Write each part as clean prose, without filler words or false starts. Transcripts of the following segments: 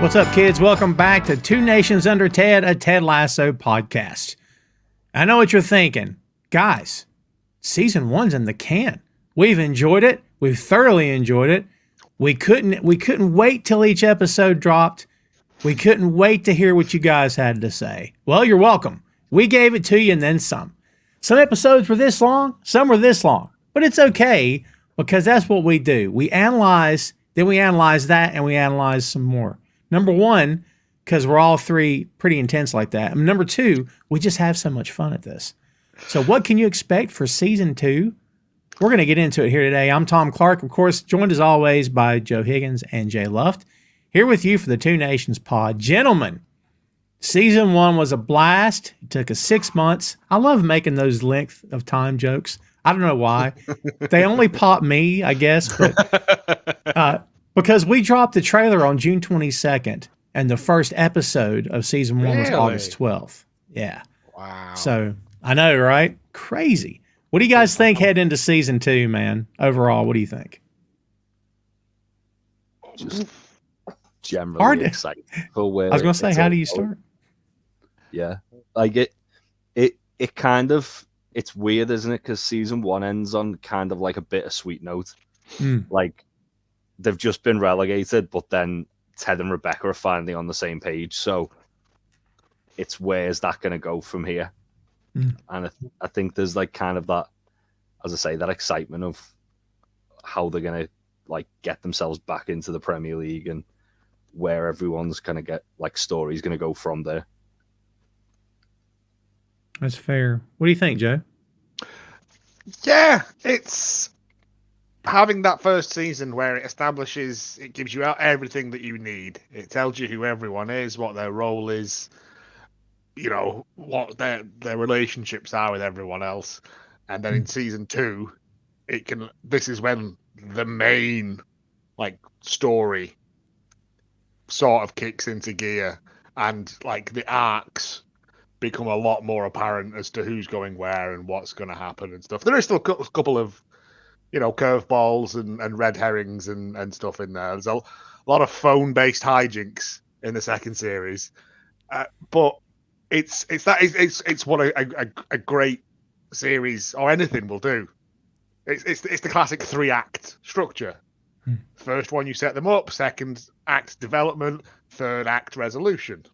What's up, kids? Welcome back to Two Nations Under Ted, a Ted Lasso podcast. I know what you're thinking. Guys, season 1's in the can. We've enjoyed it. We've thoroughly enjoyed it. We couldn't wait till each episode dropped. We couldn't wait to hear what you guys had to say. Well, you're welcome. We gave it to you and then some. Some episodes were this long, some were this long. But it's okay because that's what we do. We analyze, then we analyze that, and we analyze some more. Number one, because we're all three pretty intense like that. And number two, we just have so much fun at this. So what can you expect for season 2? We're going to get into it here today. I'm Tom Clark, of course, joined as always by Joe Higgens and Jay Luft. Here with you for the Two Nations pod. Gentlemen, season 1 was a blast. It took us 6 months. I love making those length of time jokes. I don't know why. They only pop me, I guess. But because we dropped the trailer on June 22nd, and the first episode of season 1 was August 12th. Yeah. Wow. So, I know, right? Crazy. What do you guys think heading into season 2, man? Overall, what do you think? Just generally excited for where I was going to say, how do you start? Yeah. Like it kind of, it's weird, isn't it? Because season 1 ends on kind of like a bittersweet note. Like, they've just been relegated, but then Ted and Rebecca are finally on the same page. So it's where's that going to go from here? And I think there's like kind of that, as I say, that excitement of how they're going to like get themselves back into the Premier League and where everyone's going to get like stories going to go from there. That's fair. What do you think, Joe? Yeah, it's having that first season where it establishes, it gives you out everything that you need. It tells you who everyone is, what their role is, you know, what their relationships are with everyone else. And then in season 2, this is when the main like story sort of kicks into gear, and like the arcs become a lot more apparent as to who's going where and what's going to happen and stuff. There is still a couple of, you know, curveballs and red herrings and stuff in there. There's a lot of phone-based hijinks in the second series, but it's what a great series or anything will do. It's the classic 3-act structure. First one, you set them up. Second act, development. Third act, resolution.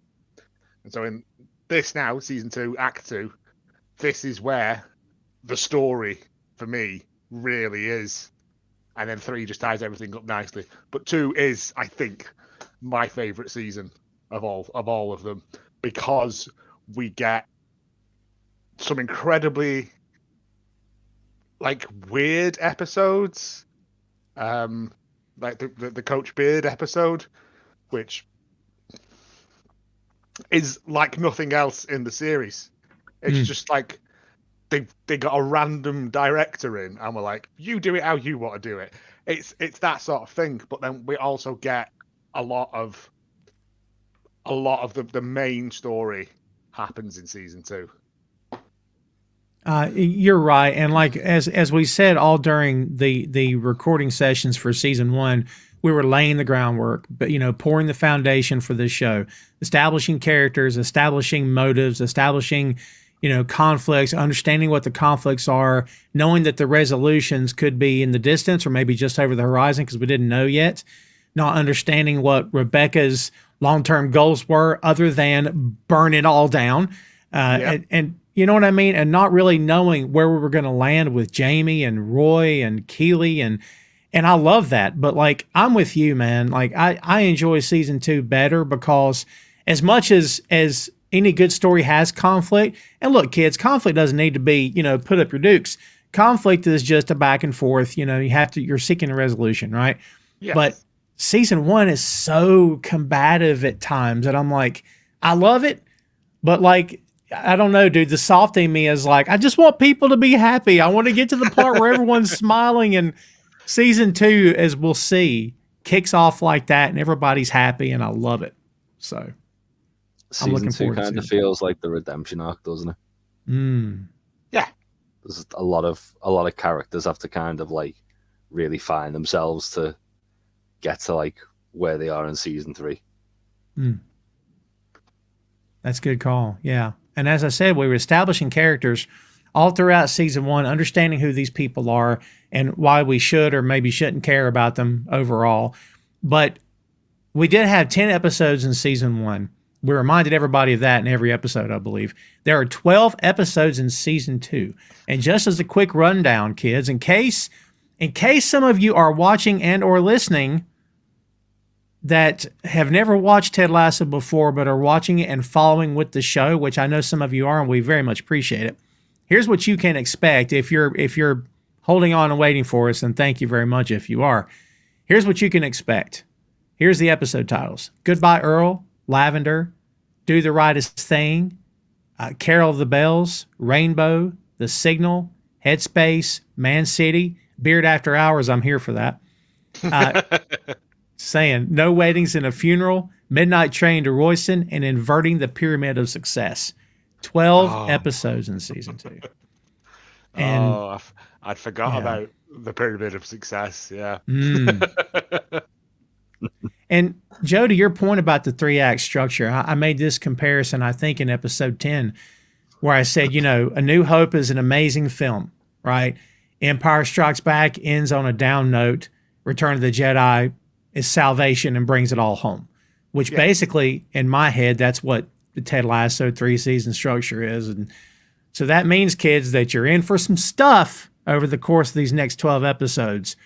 And so in this now, season 2, act 2, this is where the story for me really is. And then 3 just ties everything up nicely. But 2 is, I think, my favorite season of all of them, because we get some incredibly like weird episodes, like the Coach Beard episode, which is like nothing else in the series. It's just like they got a random director in and we're like, you do it how you want to do it. It's that sort of thing. But then we also get a lot of the main story happens in season 2. You're right. And like, as we said all during the recording sessions for season 1, we were laying the groundwork, but, you know, pouring the foundation for this show, establishing characters, establishing motives, establishing, you know, conflicts, understanding what the conflicts are, knowing that the resolutions could be in the distance or maybe just over the horizon because we didn't know yet, not understanding what Rebecca's long-term goals were other than burn it all down. And you know what I mean? And not really knowing where we were going to land with Jamie and Roy and Keely. And I love that. But like, I'm with you, man. Like I enjoy season 2 better because as much as any good story has conflict, and look, kids, conflict doesn't need to be, you know, put up your dukes. Conflict is just a back and forth, you know, you're seeking a resolution, right? Yes. But season 1 is so combative at times that I'm like, I love it, but like, I don't know, dude. The softy in me is like, I just want people to be happy. I want to get to the part where everyone's smiling. And season 2, as we'll see, kicks off like that, and everybody's happy, and I love it. So, season 2 kind of feels like the redemption arc, doesn't it? Yeah. There's a lot of characters have to kind of like really find themselves to get to like where they are in season 3. That's a good call. Yeah. And as I said, we were establishing characters all throughout season 1, understanding who these people are and why we should or maybe shouldn't care about them overall. But we did have 10 episodes in season 1. We reminded everybody of that in every episode, I believe. There are 12 episodes in season 2. And just as a quick rundown, kids, in case some of you are watching and or listening that have never watched Ted Lasso before but are watching it and following with the show, which I know some of you are and we very much appreciate it. Here's what you can expect if you're holding on and waiting for us, and thank you very much if you are. Here's what you can expect. Here's the episode titles. Goodbye Earl, Lavender, Do the Rightest Thing, Carol of the Bells, Rainbow, The Signal, Headspace, Man City, Beard After Hours. I'm here for that. Saying No Weddings and a Funeral, Midnight Train to Royston, and Inverting the Pyramid of Success. 12 episodes in season 2. And I'd forgot about the Pyramid of Success. Yeah. And Joe, to your point about the 3-act structure, I made this comparison, I think, in episode 10, where I said, A New Hope is an amazing film, right? Empire Strikes Back ends on a down note. Return of the Jedi is salvation and brings it all home, which basically, in my head, that's what the Ted Lasso 3-season structure is. And so that means, kids, that you're in for some stuff over the course of these next 12 episodes,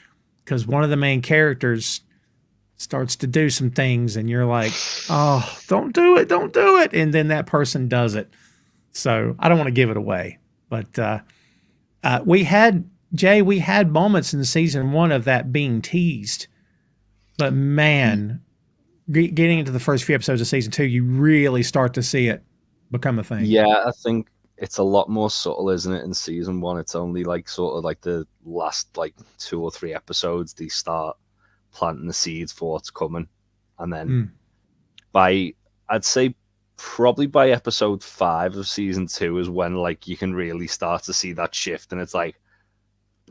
because one of the main characters starts to do some things and you're like, oh, don't do it. And then that person does it. So I don't want to give it away, but we had moments in season 1 of that being teased. But man, getting into the first few episodes of season 2, you really start to see it become a thing. Yeah, I think it's a lot more subtle, isn't it? In season 1, it's only like sort of like the last like 2 or 3 episodes they start planting the seeds for what's coming, and then I'd say probably by episode 5 of season 2 is when like you can really start to see that shift, and it's like,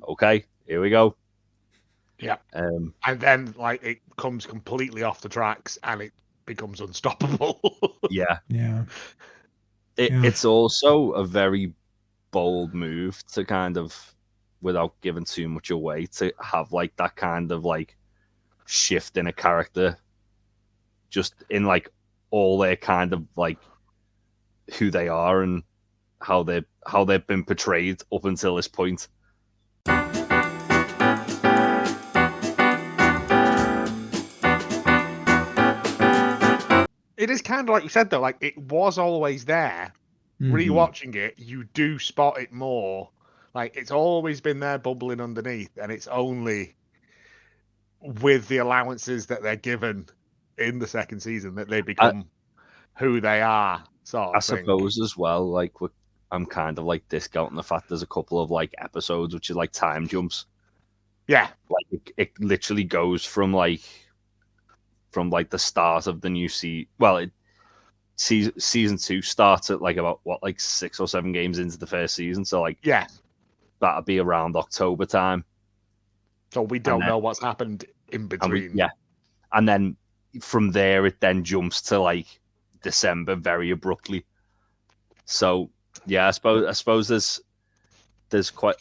okay, here we go. Yeah. And then like it comes completely off the tracks and it becomes unstoppable. Yeah. Yeah. It's also a very bold move to kind of, without giving too much away, to have like that kind of like shift in a character, just in like all their kind of like who they are and how they've been portrayed up until this point. It is kind of like you said, though, like it was always there. Rewatching it, you do spot it more. Like it's always been there bubbling underneath, and it's only with the allowances that they're given in the second season that they become who they are. I suppose as well, like I'm kind of like discounting the fact there's a couple of like episodes which are like time jumps. Yeah. Like it literally goes from like the start of the new season. Well, season 2 starts at like about 6 or 7 games into the first season. So like, yeah, that'll be around October time. So we don't know what's happened in between. And then from there it then jumps to like December very abruptly. So yeah, I suppose there's quite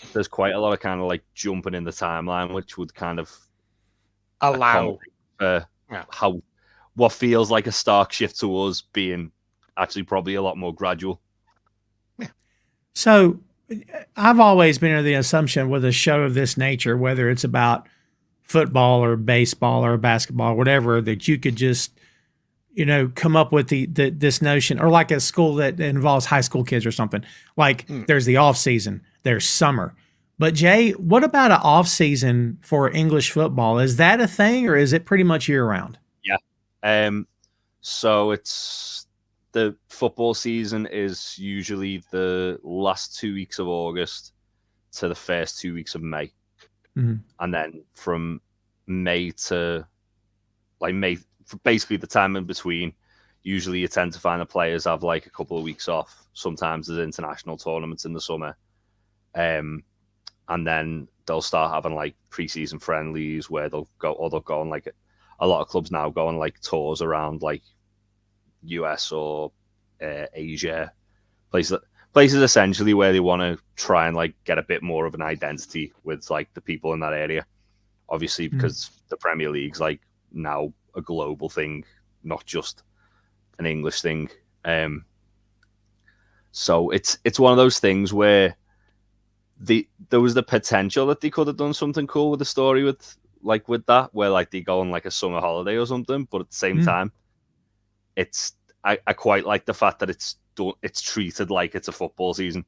a lot of kind of like jumping in the timeline, which would kind of allow how what feels like a stark shift to us being actually probably a lot more gradual. Yeah. So I've always been under the assumption with a show of this nature, whether it's about football or baseball or basketball, or whatever, that you could just, come up with this notion, or like a school that involves high school kids or something. Like there's the off season, there's summer. But Jay, what about an off season for English football? Is that a thing, or is it pretty much year round? Yeah. So it's the football season is usually the last 2 weeks of August to the first 2 weeks of May. Mm-hmm. And then from May to May, basically the time in between, usually you tend to find the players have like a couple of weeks off. Sometimes there's international tournaments in the summer. And then they'll start having like preseason friendlies where they'll go on like a lot of clubs now go on like tours around like US or Asia, places essentially where they want to try and like get a bit more of an identity with like the people in that area. Obviously, because the Premier League's like now a global thing, not just an English thing. So it's one of those things where there was the potential that they could have done something cool with the story with that, where like they go on like a summer holiday or something. But at the same time, I quite like the fact that it's treated like it's a football season,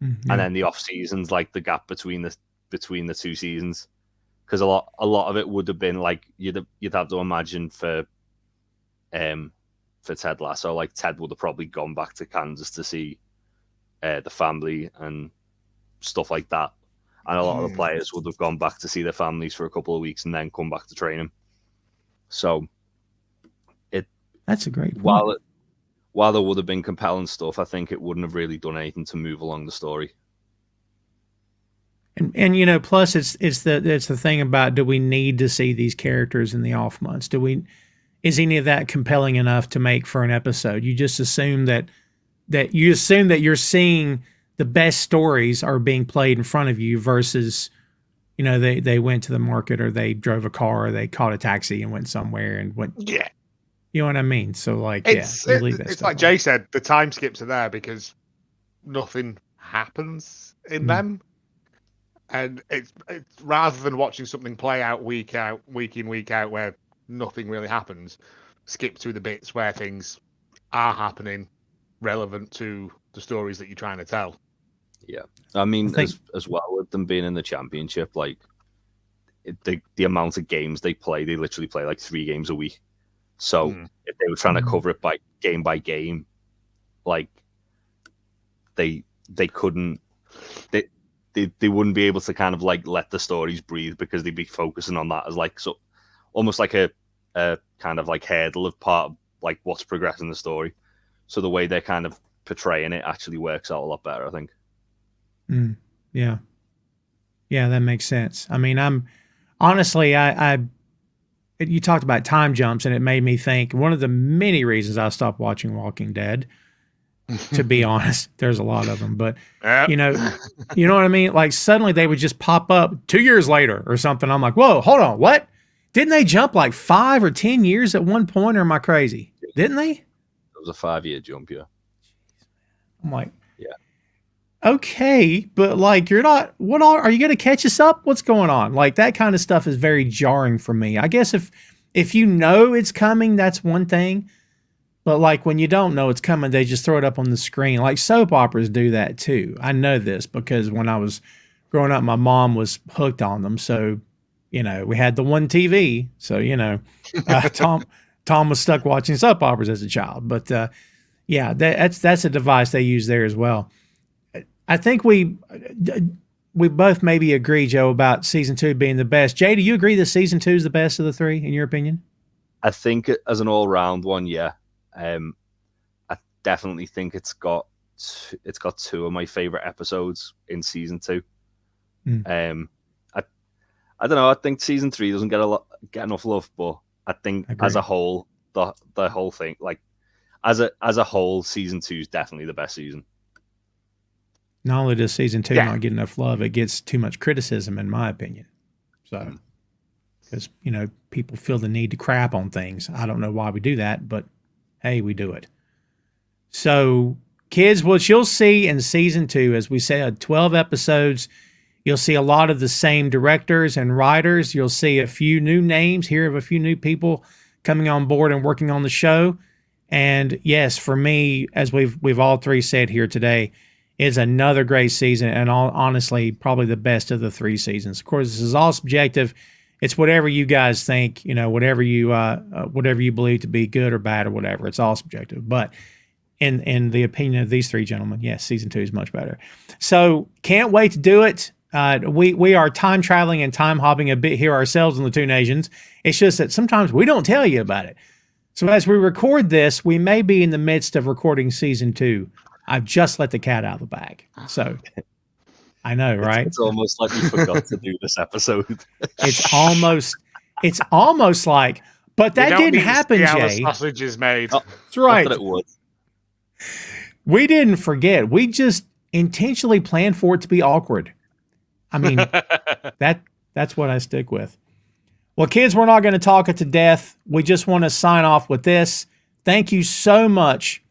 and then the off season's like the gap between the two seasons. Because a lot of it would have been like you'd have to imagine for Ted Lasso, like Ted would have probably gone back to Kansas to see the family and stuff like that, and a lot of the players would have gone back to see their families for a couple of weeks and then come back to training. So that's a great point. While there would have been compelling stuff, I think it wouldn't have really done anything to move along the story. And you know, plus it's the thing about, do we need to see these characters in the off months? Is any of that compelling enough to make for an episode? You just assume that you're seeing the best stories are being played in front of you versus, you know, they went to the market or they drove a car or they caught a taxi and went somewhere and went. Yeah. You know what I mean? So like, it's like Jay said, the time skips are there because nothing happens in them. And it's rather than watching something play out week in, week out, where nothing really happens, skip through the bits where things are happening relevant to the stories that you're trying to tell. Yeah. I mean, as well with them being in the championship, like the amount of games they literally play like 3 games a week. So if they were trying to cover it by game, like they couldn't, they wouldn't be able to kind of like let the stories breathe because they'd be focusing on that as like, so almost like a kind of like hurdle of part of like what's progressing the story. So the way they're kind of portraying it actually works out a lot better, I think. Yeah, that makes sense. I mean, I'm honestly, you talked about time jumps and it made me think one of the many reasons I stopped watching Walking Dead, to be honest, there's a lot of them, but you know what I mean? Like suddenly they would just pop up 2 years later or something. I'm like, whoa, hold on. What? Didn't they jump like 5 or 10 years at one point, or am I crazy? Didn't they? It was a 5-year jump, yeah. I'm like, yeah. Okay, but like you're not, are you going to catch us up? What's going on? Like that kind of stuff is very jarring for me. I guess if you know it's coming, that's one thing. But like when you don't know it's coming, they just throw it up on the screen. Like soap operas do that too. I know this because when I was growing up, my mom was hooked on them. So, you know, we had the one TV. So, you know, Tom was stuck watching soap operas as a child. But yeah, that's a device they use there as well. I think we both maybe agree, Joe, about season 2 being the best. Jay, do you agree that season 2 is the best of the 3 in your opinion? I think as an all-round one, yeah. I definitely think it's got 2 of my favorite episodes in season 2. I don't know. I think season 3 doesn't get enough love, but I think as a whole, the whole thing, like as a whole, season 2 is definitely the best season. Not only does season 2 not get enough love, it gets too much criticism, in my opinion. So, because you know people feel the need to crap on things. I don't know why we do that, but hey, we do it. So, kids, what you'll see in season 2, as we said, 12 episodes. You'll see a lot of the same directors and writers. You'll see a few new names, hear of a few new people coming on board and working on the show. And yes, for me, as we've all 3 said here today, it's another great season, and honestly, probably the best of the 3 seasons. Of course, this is all subjective. It's whatever you guys think, you know, whatever you believe to be good or bad or whatever. It's all subjective. But in the opinion of these 3 gentlemen, yes, season 2 is much better. So can't wait to do it. We are time traveling and time hopping a bit here ourselves in the 2 nations. It's just that sometimes we don't tell you about it. So as we record this, we may be in the midst of recording season 2. I've just let the cat out of the bag. So I know, right? It's almost like we forgot to do this episode. It's almost like But that didn't need to happen, see how the Jay. sausage is made. Oh, That's right. Not that it would. We didn't forget. We just intentionally planned for it to be awkward. I mean, that's what I stick with. Well, kids, we're not going to talk it to death. We just want to sign off with this. Thank you so much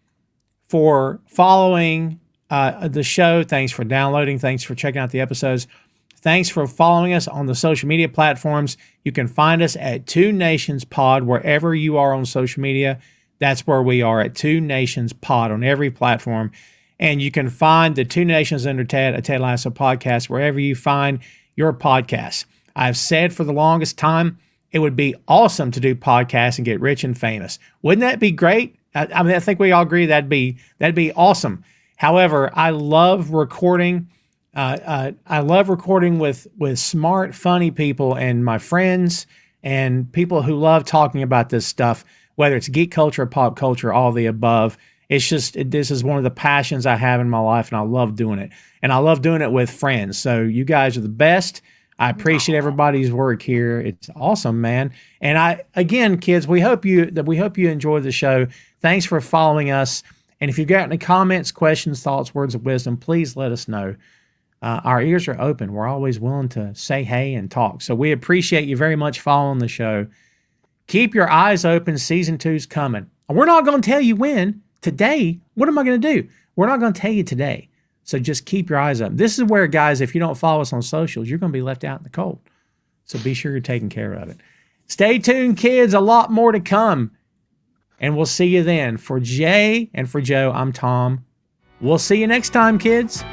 for following the show. Thanks for downloading. Thanks for checking out the episodes. Thanks for following us on the social media platforms. You can find us at Two Nations Pod wherever you are on social media. That's where we are, at Two Nations Pod on every platform. And you can find the Two Nations Under Ted, a Ted Lasso podcast, wherever you find your podcasts. I've said for the longest time, it would be awesome to do podcasts and get rich and famous. Wouldn't that be great? I mean, I think we all agree that'd be awesome. However, I love recording. I love recording with smart, funny people and my friends and people who love talking about this stuff, whether it's geek culture or pop culture, all the above. It's just, this is one of the passions I have in my life, and I love doing it. And I love doing it with friends. So you guys are the best. I appreciate everybody's work here. It's awesome, man. And again, kids, we hope you enjoy the show. Thanks for following us. And if you've got any comments, questions, thoughts, words of wisdom, please let us know. Our ears are open. We're always willing to say hey and talk. So we appreciate you very much following the show. Keep your eyes open. Season 2's coming. We're not going to tell you when. Today, what am I going to do? We're not going to tell you today. So just keep your eyes up. This is where, guys, if you don't follow us on socials, you're going to be left out in the cold. So be sure you're taking care of it. Stay tuned, kids. A lot more to come. And we'll see you then. For Jay and for Joe, I'm Tom. We'll see you next time, kids.